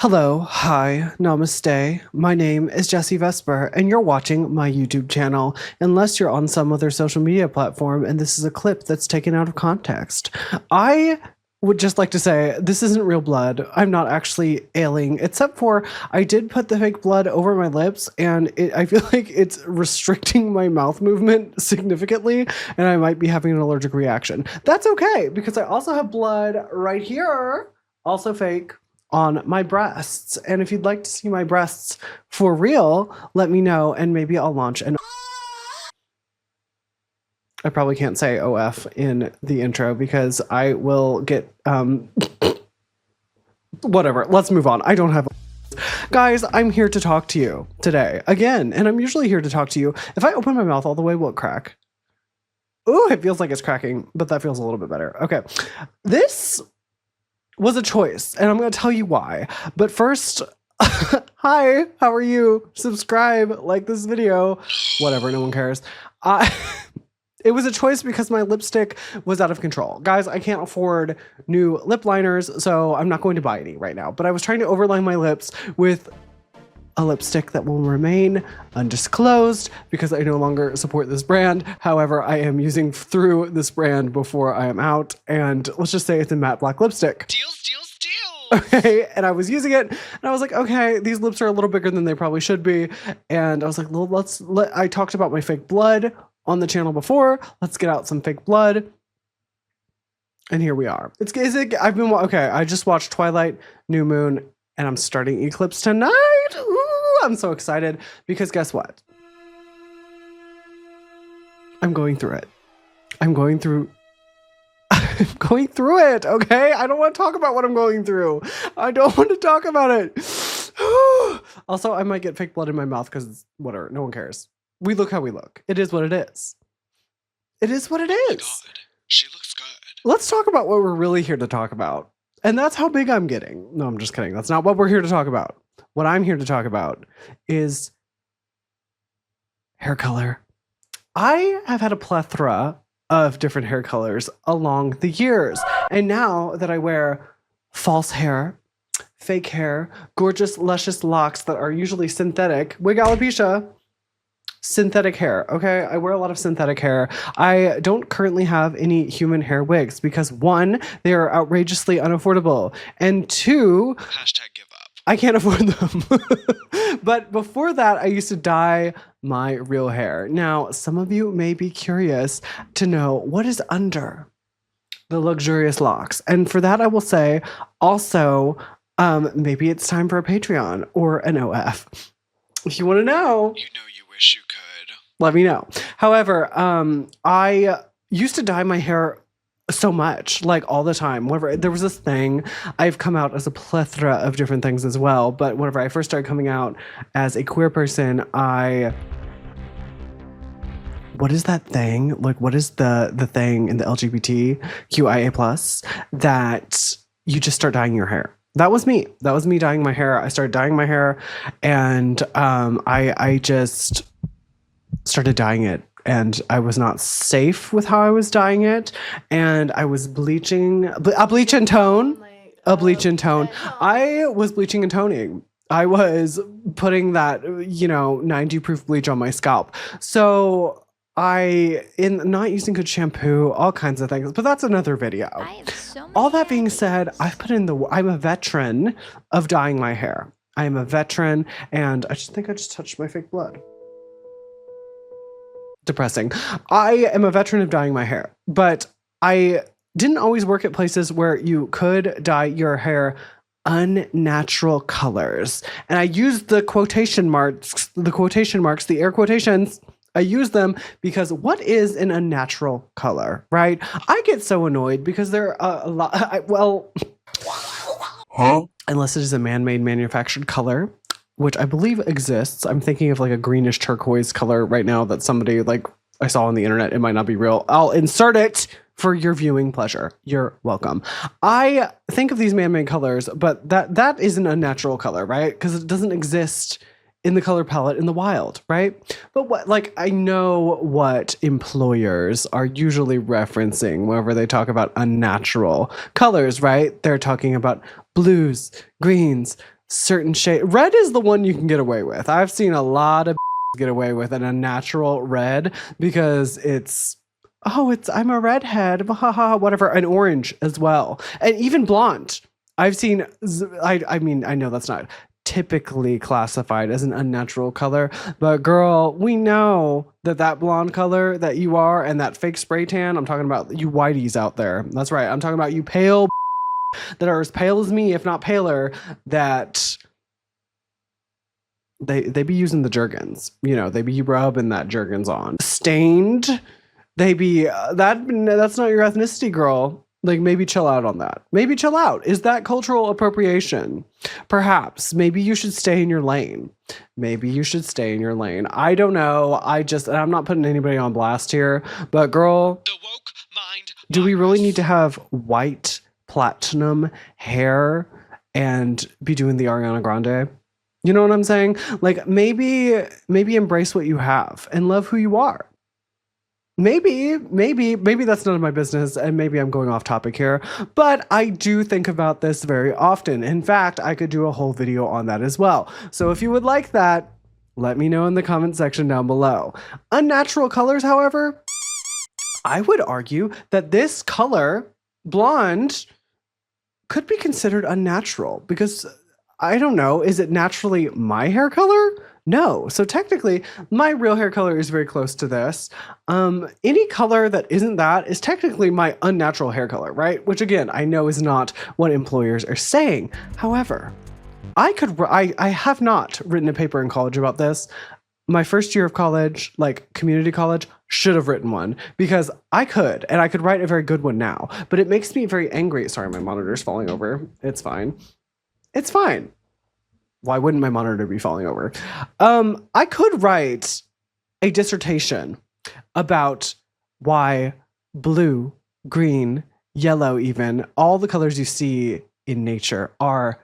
Hello, hi, namaste. My name is Jesse Vesper, and you're watching my YouTube channel, unless you're on some other social media platform and this is a clip that's taken out of context. I would just like to say this isn't real blood. I'm not actually ailing, except for I did put the fake blood over my lips, and I feel like it's restricting my mouth movement significantly, and I might be having an allergic reaction. That's okay, because I also have blood right here, also fake, on my breasts. And if you'd like to see my breasts for real, let me know and maybe I'll launch an... I probably can't say OF in the intro because I will get whatever. Let's move on. I don't have... Guys, I'm here to talk to you today again, and I'm usually here to talk to you. If I open my mouth all the way, will it crack? Ooh, it feels like it's cracking, but that feels a little bit better. Okay. This was a choice, and I'm going to tell you why. But first, hi, how are you? Subscribe, like this video, whatever, no one cares. It was a choice because my lipstick was out of control. Guys, I can't afford new lip liners, so I'm not going to buy any right now. But I was trying to overline my lips with a lipstick that will remain undisclosed because I no longer support this brand. However, I am using through this brand before I am out, and let's just say it's a matte black lipstick. Deals. Okay, and I was using it, and I was like, okay, these lips are a little bigger than they probably should be, and I was like, well, I talked about my fake blood on the channel before. Let's get out some fake blood, and here we are. I just watched Twilight, New Moon, and I'm starting Eclipse tonight. Ooh, I'm so excited because guess what? I'm going through it. I'm going through it, okay? I don't want to talk about what I'm going through. I don't want to talk about it. Also, I might get fake blood in my mouth because whatever, no one cares. We look how we look. It is what it is. It is what it is. Oh my God, she looks good. Let's talk about what we're really here to talk about. And that's how big I'm getting. No, I'm just kidding. That's not what we're here to talk about. What I'm here to talk about is hair color. I have had a plethora of different hair colors along the years. And now that I wear false hair, fake hair, gorgeous, luscious locks that are usually synthetic, wig alopecia, synthetic hair, okay? I wear a lot of synthetic hair. I don't currently have any human hair wigs because one, they are outrageously unaffordable. And two, #give up. I can't afford them. But before that, I used to dye my real hair. Now, some of you may be curious to know what is under the luxurious locks. And for that, I will say also, maybe it's time for a Patreon or an OF. If you want to know, You wish you could. let me know. However, I used to dye my hair so much, like all the time. Whenever there was this thing, I've come out as a plethora of different things as well. But whenever I first started coming out as a queer person, what is that thing? Like, what is the thing in the LGBTQIA plus that you just start dyeing your hair? That was me. That was me dyeing my hair. I started dyeing my hair, and I just started dyeing it. And I was not safe with how I was dyeing it. And I was bleaching, a bleach and tone. I was bleaching and toning. I was putting that, 90 proof bleach on my scalp. So not using good shampoo, all kinds of things, but that's another video. All that being said, I'm a veteran of dyeing my hair. I am a veteran, and I just think I just touched my fake blood. Depressing. I am a veteran of dyeing my hair, but I didn't always work at places where you could dye your hair unnatural colors. And I used the quotation marks, the air quotations. I use them because what is an unnatural color, right? I get so annoyed because there are a lot, unless it is a man-made manufactured color, which I believe exists. I'm thinking of like a greenish turquoise color right now that somebody I saw on the internet. It might not be real. I'll insert it for your viewing pleasure. You're welcome. I think of these man-made colors, but that is an unnatural color, right? Because it doesn't exist in the color palette in the wild, right? But I know what employers are usually referencing whenever they talk about unnatural colors, right? They're talking about blues, greens, certain shade. Red is the one you can get away with. I've seen a lot of get away with an unnatural red because I'm a redhead, whatever. An orange as well, and even blonde. I've seen. I mean, I know that's not typically classified as an unnatural color, but girl, we know that blonde color that you are and that fake spray tan. I'm talking about you whiteys out there. That's right. I'm talking about you pale that are as pale as me, if not paler. That they be using the Jergens, they be rubbing that Jergens on. Stained, they be that's not your ethnicity, girl. Like, maybe chill out on that. Maybe chill out. Is that cultural appropriation? Perhaps. Maybe you should stay in your lane. I don't know. And I'm not putting anybody on blast here, but girl, The woke mind. do we really need to have white platinum hair and be doing the Ariana Grande? You know what I'm saying? Like, maybe embrace what you have and love who you are. Maybe that's none of my business, and maybe I'm going off topic here, but I do think about this very often. In fact, I could do a whole video on that as well. So if you would like that, let me know in the comment section down below. Unnatural colors, however, I would argue that this color, blonde, could be considered unnatural because, I don't know, is it naturally my hair color? No. So technically, my real hair color is very close to this. Any color that isn't that is technically my unnatural hair color, right? Which again, I know is not what employers are saying. However, I have not written a paper in college about this. My first year of college, like community college, should have written one because I could write a very good one now, but it makes me very angry. Sorry, my monitor's falling over. It's fine. Why wouldn't my monitor be falling over? I could write a dissertation about why blue, green, yellow, even all the colors you see in nature are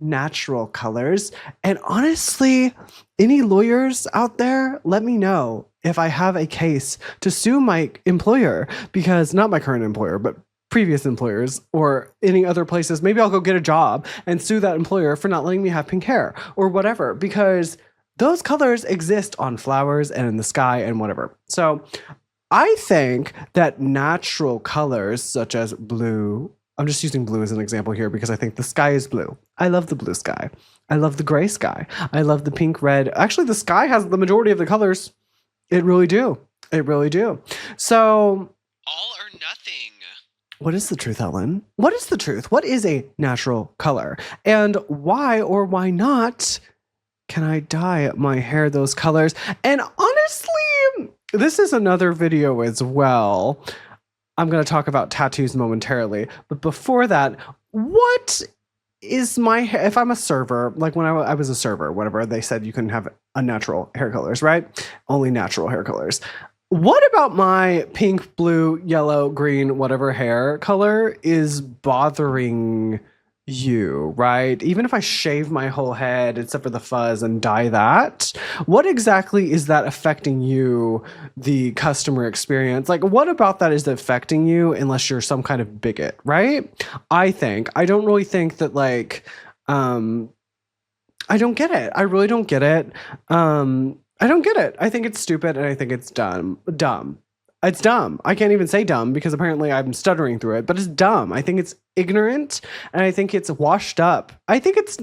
natural colors. And honestly, any lawyers out there, let me know if I have a case to sue my employer, because not my current employer, but previous employers or any other places. Maybe I'll go get a job and sue that employer for not letting me have pink hair or whatever, because those colors exist on flowers and in the sky and whatever. So I think that natural colors such as blue, I'm just using blue as an example here because I think the sky is blue. I love the blue sky. I love the gray sky. I love the pink, red. Actually, the sky has the majority of the colors. It really do. So All or nothing. what is the truth, Ellen? What is the truth? What is a natural color? And why or why not can I dye my hair those colors? And honestly, this is another video as well. I'm going to talk about tattoos momentarily. But before that, what is my hair? If I'm a server, like when I was a server, whatever, they said you couldn't have unnatural hair colors, right? Only natural hair colors. What about my pink, blue, yellow, green, whatever hair color is bothering you, right? Even if I shave my whole head except for the fuzz and dye that, what exactly is that affecting you, the customer experience? Like, what about that is affecting you unless you're some kind of bigot, right? I don't really think that, like, I don't get it. I really don't get it. I don't get it. I think it's stupid and I think it's dumb. It's dumb. I can't even say dumb because apparently I'm stuttering through it, but it's dumb. I think it's ignorant and I think it's washed up. I think it's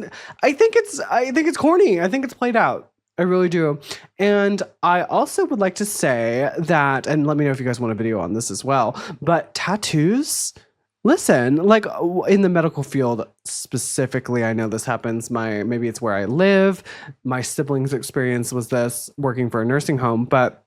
corny. I think it's played out. I really do. And I also would like to say that, and let me know if you guys want a video on this as well, but tattoos, listen, like in the medical field specifically, I know this happens. Maybe it's where I live. My siblings' experience was this working for a nursing home, but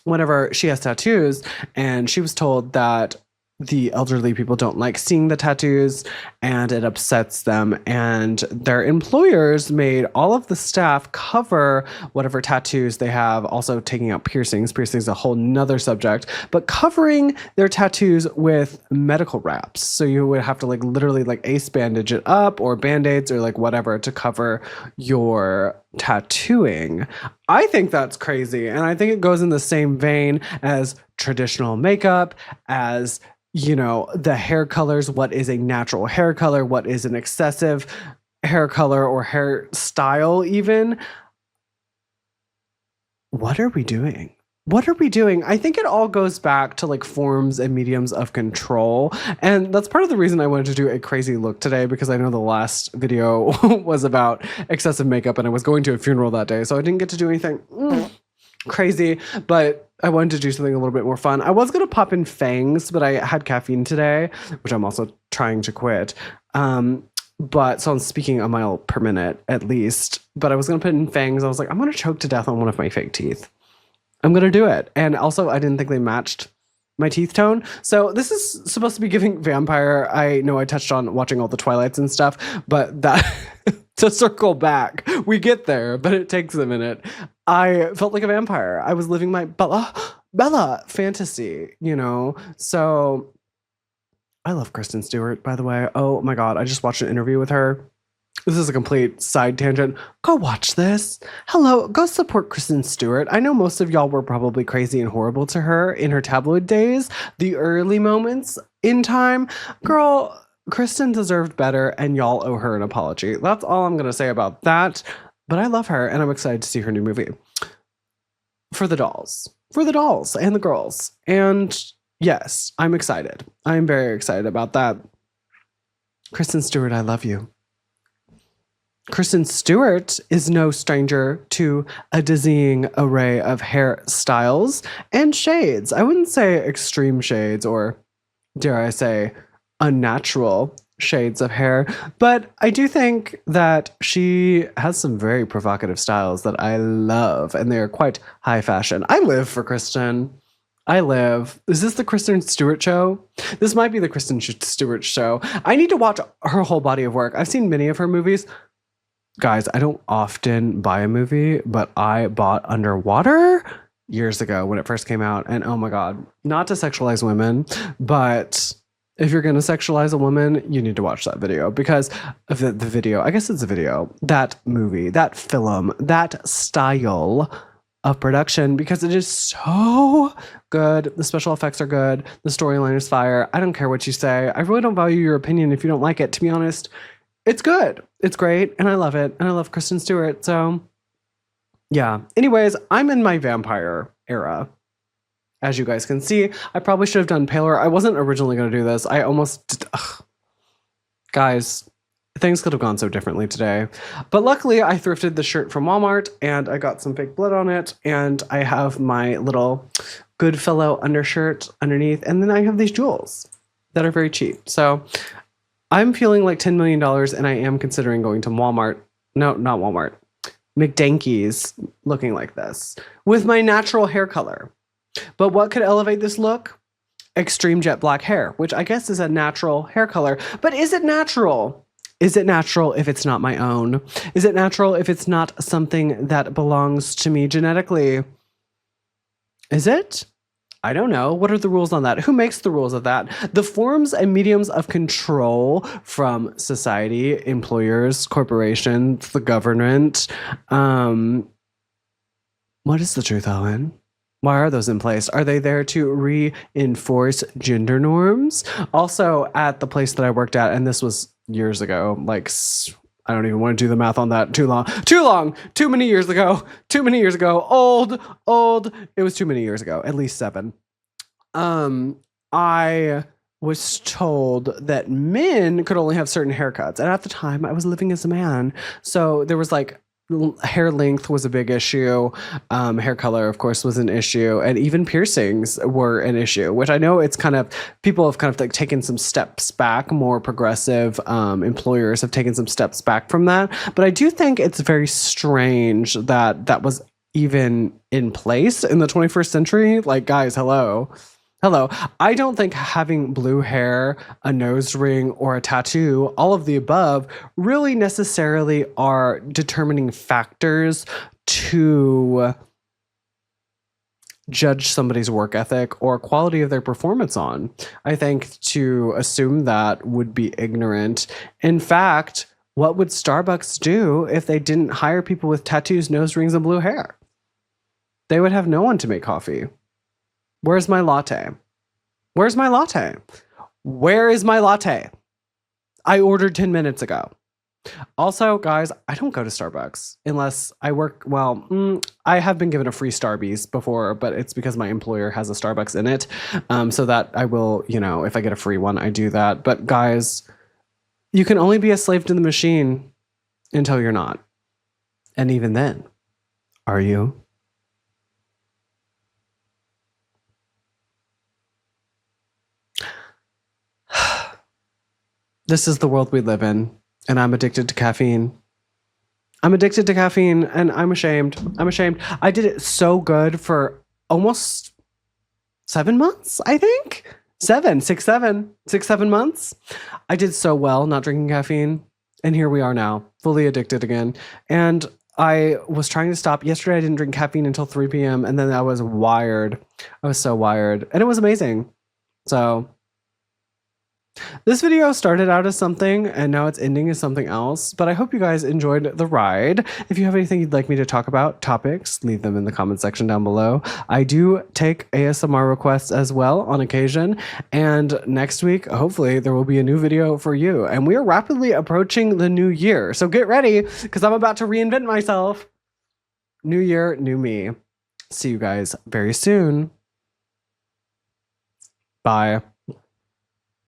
whenever she has tattoos and she was told that the elderly people don't like seeing the tattoos and it upsets them, and their employers made all of the staff cover whatever tattoos they have, also taking out piercings. Piercings is a whole nother subject, but covering their tattoos with medical wraps. So you would have to like literally like ace bandage it up or band-aids or like whatever to cover your tattooing. I think that's crazy. And I think it goes in the same vein as traditional makeup, as the hair colors. What is a natural hair color? What is an excessive? hair color or hairstyle even. What are we doing? What are we doing? I think it all goes back to like forms and mediums of control. And that's part of the reason I wanted to do a crazy look today, because I know the last video was about excessive makeup and I was going to a funeral that day. So I didn't get to do anything crazy, but I wanted to do something a little bit more fun. I was going to pop in fangs, but I had caffeine today, which I'm also trying to quit. But so I'm speaking a mile per minute at least, but I was going to put in fangs. I was like, I'm going to choke to death on one of my fake teeth. I'm going to do it. And also I didn't think they matched my teeth tone. So this is supposed to be giving vampire. I know I touched on watching all the Twilights and stuff, but that to circle back, we get there, but it takes a minute. I felt like a vampire. I was living my Bella fantasy, you know? So I love Kristen Stewart, by the way. Oh my God. I just watched an interview with her. This is a complete side tangent. Go watch this. Hello, go support Kristen Stewart. I know most of y'all were probably crazy and horrible to her in her tabloid days, the early moments in time. Girl, Kristen deserved better, and y'all owe her an apology. That's all I'm going to say about that. But I love her, and I'm excited to see her new movie. For the dolls. For the dolls and the girls. And yes, I'm excited. I'm very excited about that. Kristen Stewart, I love you. Kristen Stewart is no stranger to a dizzying array of hairstyles and shades. I wouldn't say extreme shades or, dare I say, unnatural shades of hair, but I do think that she has some very provocative styles that I love, and they are quite high fashion. I live for Kristen. I live. Is this the Kristen Stewart show? This might be the Kristen Stewart show. I need to watch her whole body of work. I've seen many of her movies. Guys, I don't often buy a movie, but I bought Underwater years ago when it first came out. And oh my God, not to sexualize women, but if you're going to sexualize a woman, you need to watch that video, because of the video, I guess it's a video, that movie, that film, that style of production, because it is so good. The special effects are good. The storyline is fire. I don't care what you say. I really don't value your opinion if you don't like it, to be honest. It's good. It's great. And I love it. And I love Kristen Stewart. So yeah. Anyways, I'm in my vampire era. As you guys can see, I probably should have done paler. I wasn't originally going to do this. I almost... Guys, things could have gone so differently today. But luckily, I thrifted the shirt from Walmart and I got some fake blood on it. And I have my little Goodfellow undershirt underneath. And then I have these jewels that are very cheap. So I'm feeling like $10 million, and I am considering going to Walmart. No, not Walmart. McDanky's, looking like this with my natural hair color. But what could elevate this look? Extreme jet black hair, which I guess is a natural hair color. But is it natural? Is it natural if it's not my own? Is it natural if it's not something that belongs to me genetically? Is it? I don't know. What are the rules on that? Who makes the rules of that? The forms and mediums of control from society, employers, corporations, the government. What is the truth, Ellen? Why are those in place? Are they there to reinforce gender norms? Also, at the place that I worked at, and this was years ago, like, I don't even want to do the math on that. Too long, too many years ago, old. It was too many years ago, at least 7. I was told that men could only have certain haircuts. And at the time I was living as a man. So there was like hair length was a big issue. Hair color, of course, was an issue. And even piercings were an issue, which I know it's kind of, people have kind of like taken some steps back. More progressive employers have taken some steps back from that. But I do think it's very strange that that was even in place in the 21st century. Like, guys, hello. I don't think having blue hair, a nose ring, or a tattoo, all of the above, really necessarily are determining factors to judge somebody's work ethic or quality of their performance on. I think to assume that would be ignorant. In fact, what would Starbucks do if they didn't hire people with tattoos, nose rings, and blue hair? They would have no one to make coffee. Where's my latte? Where is my latte? I ordered 10 minutes ago. Also, guys, I don't go to Starbucks unless I work. Well, I have been given a free Starbucks before, but it's because my employer has a Starbucks in it. So that I will, if I get a free one, I do that. But guys, you can only be a slave to the machine until you're not. And even then, are you? This is the world we live in, and I'm addicted to caffeine. I'm addicted to caffeine, and I'm ashamed. I'm ashamed. I did it so good for almost 7 months, I think. 7 months. I did so well not drinking caffeine, and here we are now, fully addicted again. And I was trying to stop. Yesterday, I didn't drink caffeine until 3 p.m., and then I was wired. I was so wired, and it was amazing. So this video started out as something and now it's ending as something else, but I hope you guys enjoyed the ride. If you have anything you'd like me to talk about, topics, leave them in the comment section down below. I do take ASMR requests as well on occasion, and next week, hopefully, there will be a new video for you. And we are rapidly approaching the new year, so get ready because I'm about to reinvent myself. New year, new me. See you guys very soon. Bye.